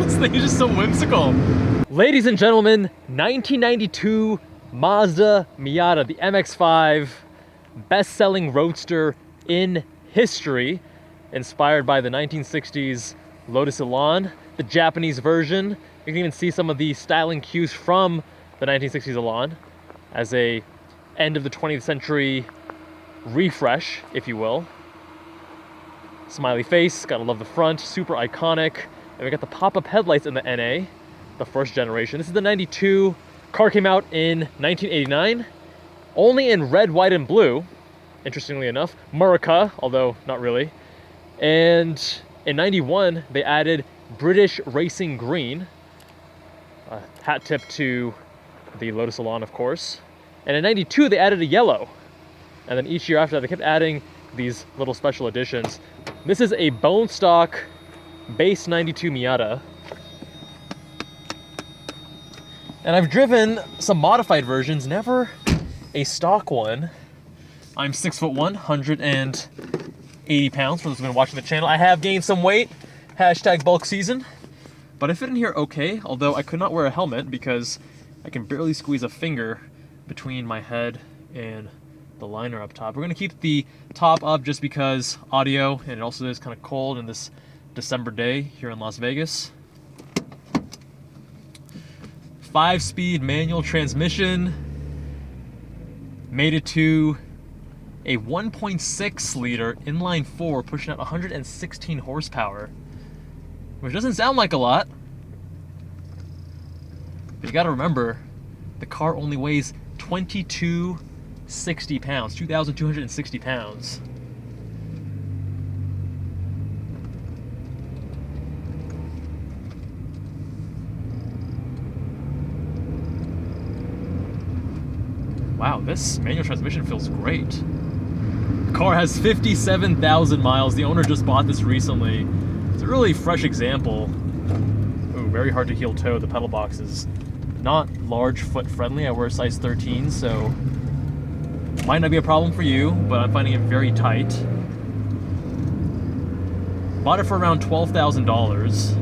This thing is just so whimsical. Ladies and gentlemen, 1992 Mazda Miata, the MX-5, best-selling roadster in history, inspired by the 1960s Lotus Elan, the Japanese version. You can even see some of the styling cues from the 1960s Elan as a end of the 20th century refresh, if you will. Smiley face, gotta love the front, super iconic. And we got the pop-up headlights in the NA, the first generation. This is the 92. Car came out in 1989, only in red, white, and blue, interestingly enough. Murica, although not really. And in 91, they added British Racing Green, a hat tip to the Lotus Elan, of course. And in 92, they added a yellow. And then each year after that, they kept adding these little special editions. This is a bone stock base 92 Miata. And I've driven some modified versions, never a stock one. I'm 6'1", 180 pounds for those who've been watching the channel. I have gained some weight, hashtag bulk season. But I fit in here okay, although I could not wear a helmet because I can barely squeeze a finger between my head and the liner up top. We're gonna keep the top up just because audio, and it also is kind of cold in this December day here in Las Vegas. 5-speed manual transmission, made it to a 1.6 liter inline 4, pushing out 116 horsepower, which doesn't sound like a lot, but you gotta remember the car only weighs 2,260 pounds, 2,260 pounds. Wow, this manual transmission feels great. The car has 57,000 miles. The owner just bought this recently. It's a really fresh example. Ooh, very hard to heel toe. The pedal box is not large foot friendly. I wear a size 13, so might not be a problem for you, but I'm finding it very tight. Bought it for around $12,000.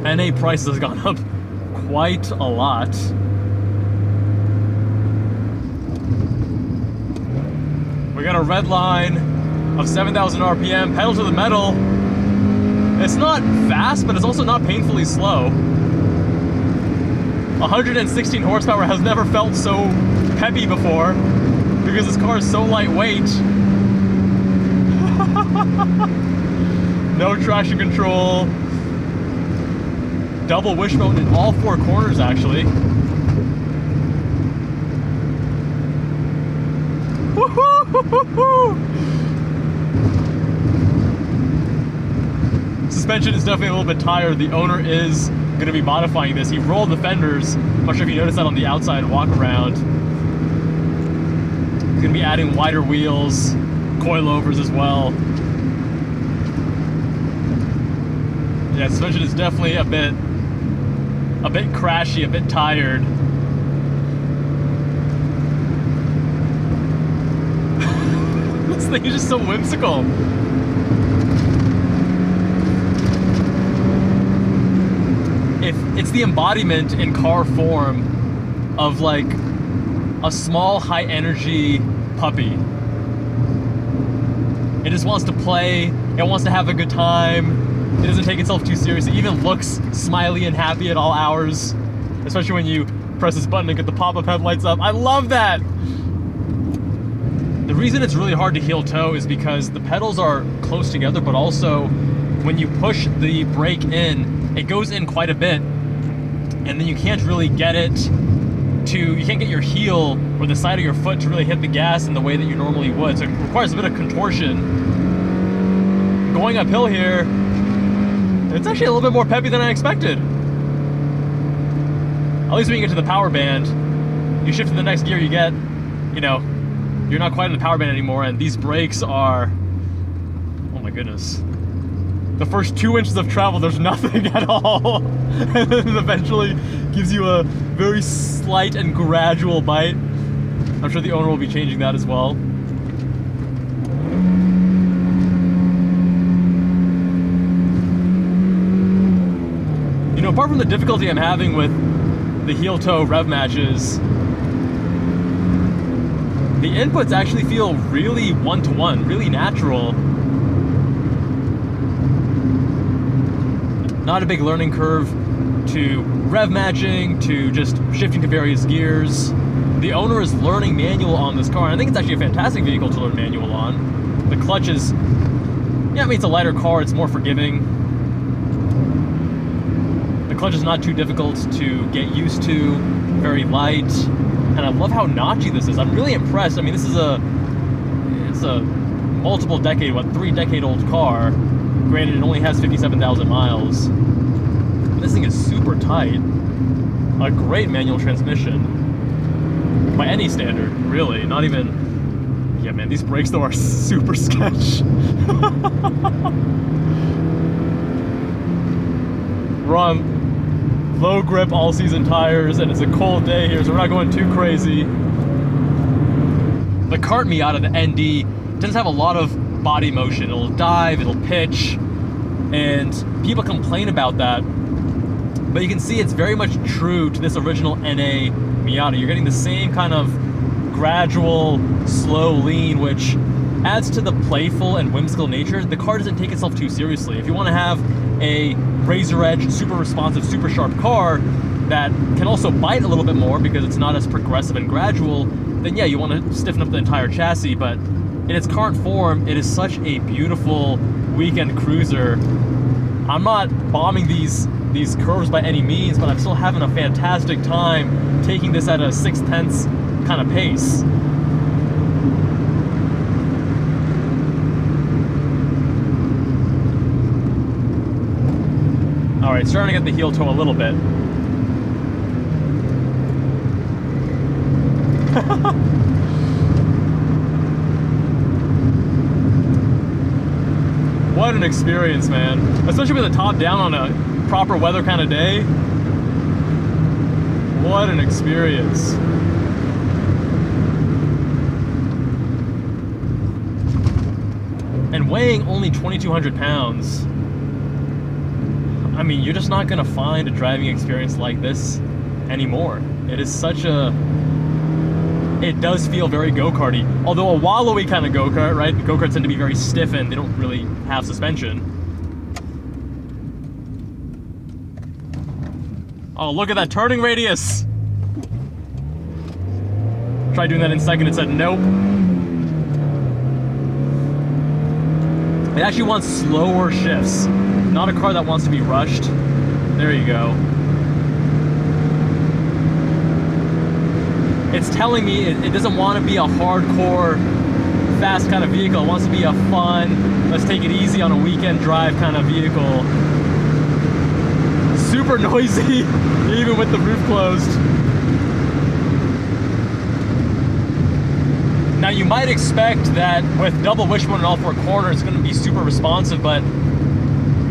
NA price has gone up quite a lot. We got a red line of 7,000 RPM, pedal to the metal. It's not fast, but it's also not painfully slow. 116 horsepower has never felt so peppy before because this car is so lightweight. No traction control. Double wishbone in all 4 corners, actually. Suspension is definitely a little bit tired. The owner is going to be modifying this. He rolled the fenders. I'm not sure if you noticed that on the outside walk around. He's going to be adding wider wheels, coilovers as well. Yeah, suspension is definitely a bit crashy, a bit tired. This thing is just so whimsical. It's the embodiment in car form of like a small high energy puppy. It just wants to play, it wants to have a good time. It doesn't take itself too seriously. It even looks smiley and happy at all hours, especially when you press this button and get the pop-up headlights up. I love that. The reason it's really hard to heel toe is because the pedals are close together, but also when you push the brake in, it goes in quite a bit, and then you can't really get it to, you can't get your heel or the side of your foot to really hit the gas in the way that you normally would. So it requires a bit of contortion. Going uphill here, it's actually a little bit more peppy than I expected. At least when you get to the power band, you shift to the next gear, you get, you know, you're not quite in the power band anymore, and these brakes are, oh my goodness. The first 2 inches of travel, there's nothing at all. And then it eventually gives you a very slight and gradual bite. I'm sure the owner will be changing that as well. apart from the difficulty I'm having with the heel toe rev matches, the inputs actually feel really one-to-one, really natural. Not a big learning curve to rev matching, to just shifting to various gears. The owner is learning manual on this car, and I think it's actually a fantastic vehicle to learn manual on. The clutch is, yeah, I mean, it's a lighter car, it's more forgiving. The clutch is not too difficult to get used to, very light, and I love how notchy this is. I'm really impressed. I mean, this is it's a multiple decade, 3-decade-old car. Granted, it only has 57,000 miles. This thing is super tight. A great manual transmission. By any standard, really. Not even... Yeah, man, these brakes, though, are super sketch. We're on low grip all-season tires, and it's a cold day here, so we're not going too crazy. The kart Miata, the ND, tends to have a lot of body motion. It'll dive, it'll pitch, and people complain about that. But you can see it's very much true to this original NA Miata. You're getting the same kind of gradual, slow lean, which adds to the playful and whimsical nature. The car doesn't take itself too seriously. If you want to have a razor edge, super responsive, super sharp car that can also bite a little bit more because it's not as progressive and gradual, then yeah, you want to stiffen up the entire chassis. But in its current form, it is such a beautiful weekend cruiser. I'm not bombing these curves by any means, but I'm still having a fantastic time taking this at a 6/10 kind of pace. All right, starting to get the heel toe a little bit. What an experience, man. Especially with the top down on a proper weather kind of day. What an experience. And weighing only 2,200 pounds, I mean, you're just not gonna find a driving experience like this anymore. It is such a... It does feel very go-karty. Although a wallowy kind of go-kart, right? Go-karts tend to be very stiff and they don't really have suspension. Oh, look at that turning radius! Tried doing that in second, it said nope. It actually wants slower shifts. Not a car that wants to be rushed. There you go. It's telling me it doesn't want to be a hardcore, fast kind of vehicle. It wants to be a fun, let's take it easy on a weekend drive kind of vehicle. Super noisy, even with the roof closed. Now you might expect that with double wishbone and all four corners, it's going to be super responsive, but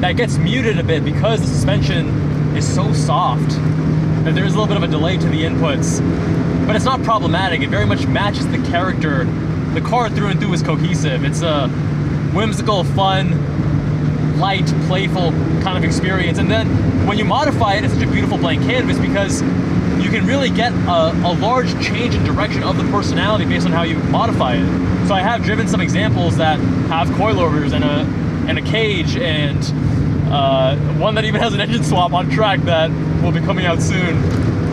that gets muted a bit because the suspension is so soft that there is a little bit of a delay to the inputs. But it's not problematic. It very much matches the character. The car through and through is cohesive. It's a whimsical, fun, light, playful kind of experience. And then when you modify it, it's such a beautiful blank canvas because you can really get a large change in direction of the personality based on how you modify it. So I have driven some examples that have coilovers and a cage, and one that even has an engine swap on track that will be coming out soon.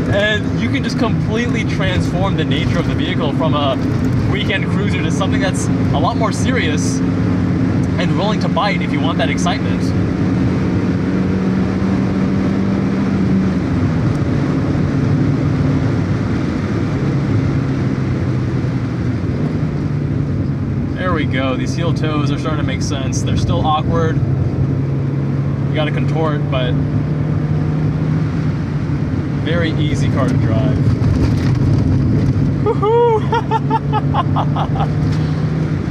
And you can just completely transform the nature of the vehicle from a weekend cruiser to something that's a lot more serious and willing to bite if you want that excitement. There we go. These heel toes are starting to make sense. They're still awkward. You gotta contort, but very easy car to drive. Woohoo!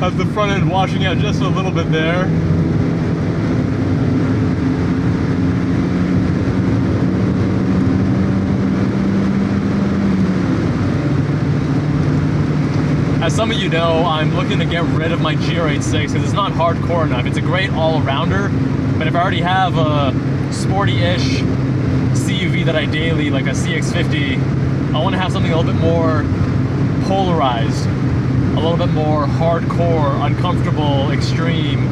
Has the front end washing out just a little bit there. As some of you know, I'm looking to get rid of my GR86 because it's not hardcore enough. It's a great all-arounder, but if I already have a sporty-ish SUV that I daily, like a CX-50, I want to have something a little bit more polarized, a little bit more hardcore, uncomfortable, extreme.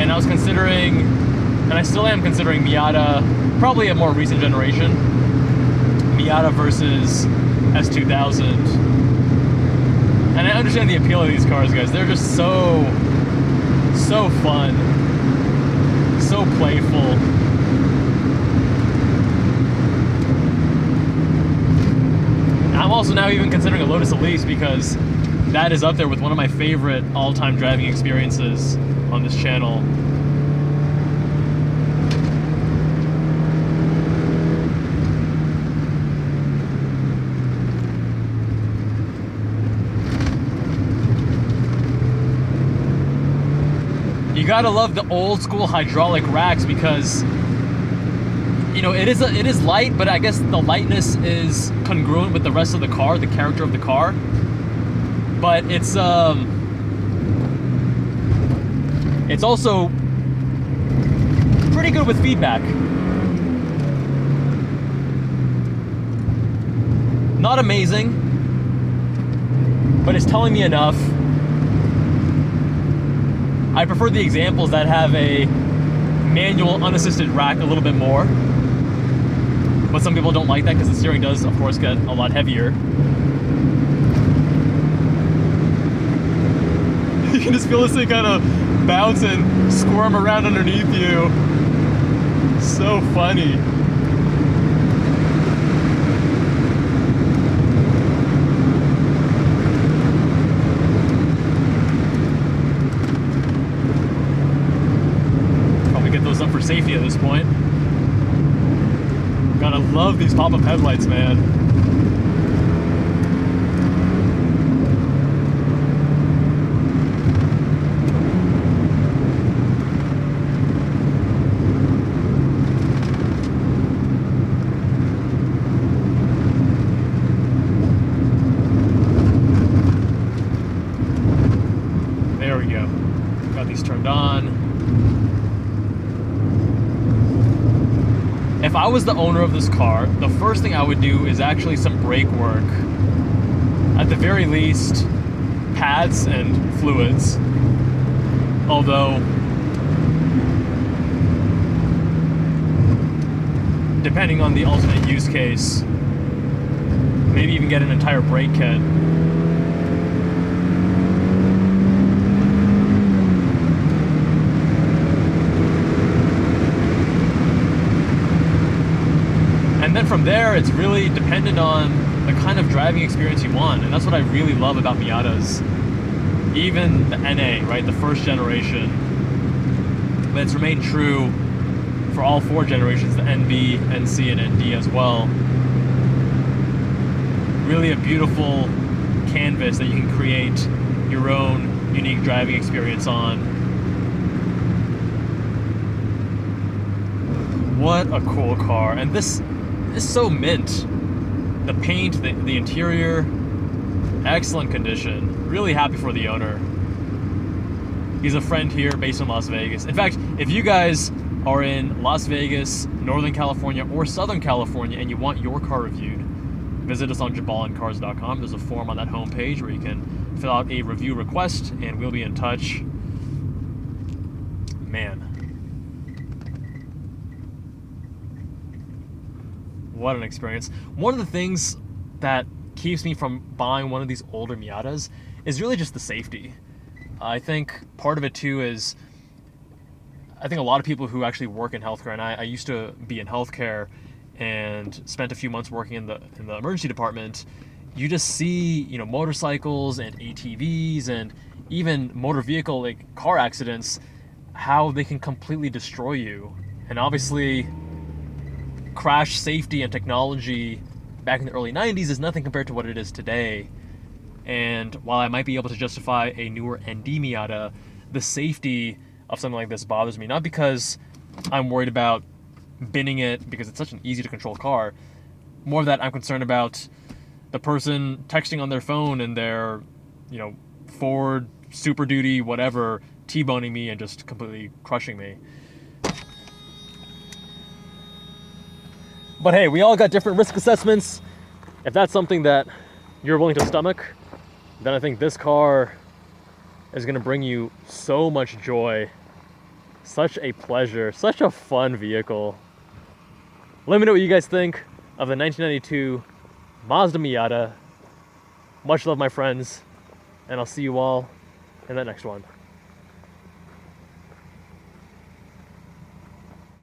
And I was considering, and I still am considering Miata, probably a more recent generation, Miata versus S2000. And I understand the appeal of these cars, guys. They're just so fun, so playful. I'm also now even considering a Lotus Elise because that is up there with one of my favorite all-time driving experiences on this channel. You gotta love the old school hydraulic racks because, you know, it is light, but I guess the lightness is congruent with the rest of the car, the character of the car. But it's also pretty good with feedback. Not amazing, but it's telling me enough. I prefer the examples that have a manual unassisted rack a little bit more. But some people don't like that because the steering does, of course, get a lot heavier. You can just feel this thing kind of bounce and squirm around underneath you. So funny. Probably get those up for safety at this point. Gotta love these pop-up headlights, man. There we go. Got these turned on. If I was the owner of this car, the first thing I would do is actually some brake work. At the very least, pads and fluids. Although, depending on the alternate use case, maybe even get an entire brake kit. And then from there, it's really dependent on the kind of driving experience you want. And that's what I really love about Miatas. Even the NA, right, the first generation. But it's remained true for all four generations, the NB, NC, and ND as well. Really a beautiful canvas that you can create your own unique driving experience on. What a cool car. And this is so mint. The paint, the interior, excellent condition. Really happy for the owner. He's a friend here based in Las Vegas. In fact, if you guys are in Las Vegas, Northern California, or Southern California and you want your car reviewed, visit us on jubbalandcars.com. There's a form on that homepage where you can fill out a review request and we'll be in touch. Man. What an experience. One of the things that keeps me from buying one of these older Miatas is really just the safety. I think part of it too is, I think a lot of people who actually work in healthcare, and I used to be in healthcare and spent a few months working in the emergency department, you just see, you know, motorcycles and ATVs and even motor vehicle, like car accidents, how they can completely destroy you. And obviously, crash safety and technology back in the early 90s is nothing compared to what it is today. And while I might be able to justify a newer ND Miata, the safety of something like this bothers me. Not because I'm worried about binning it because it's such an easy to control car. More that I'm concerned about the person texting on their phone and their, you know, Ford, Super Duty, whatever, T-boning me and just completely crushing me. But hey, we all got different risk assessments. If that's something that you're willing to stomach, then I think this car is gonna bring you so much joy, such a pleasure, such a fun vehicle. Let me know what you guys think of the 1992 Mazda Miata. Much love, my friends, and I'll see you all in that next one.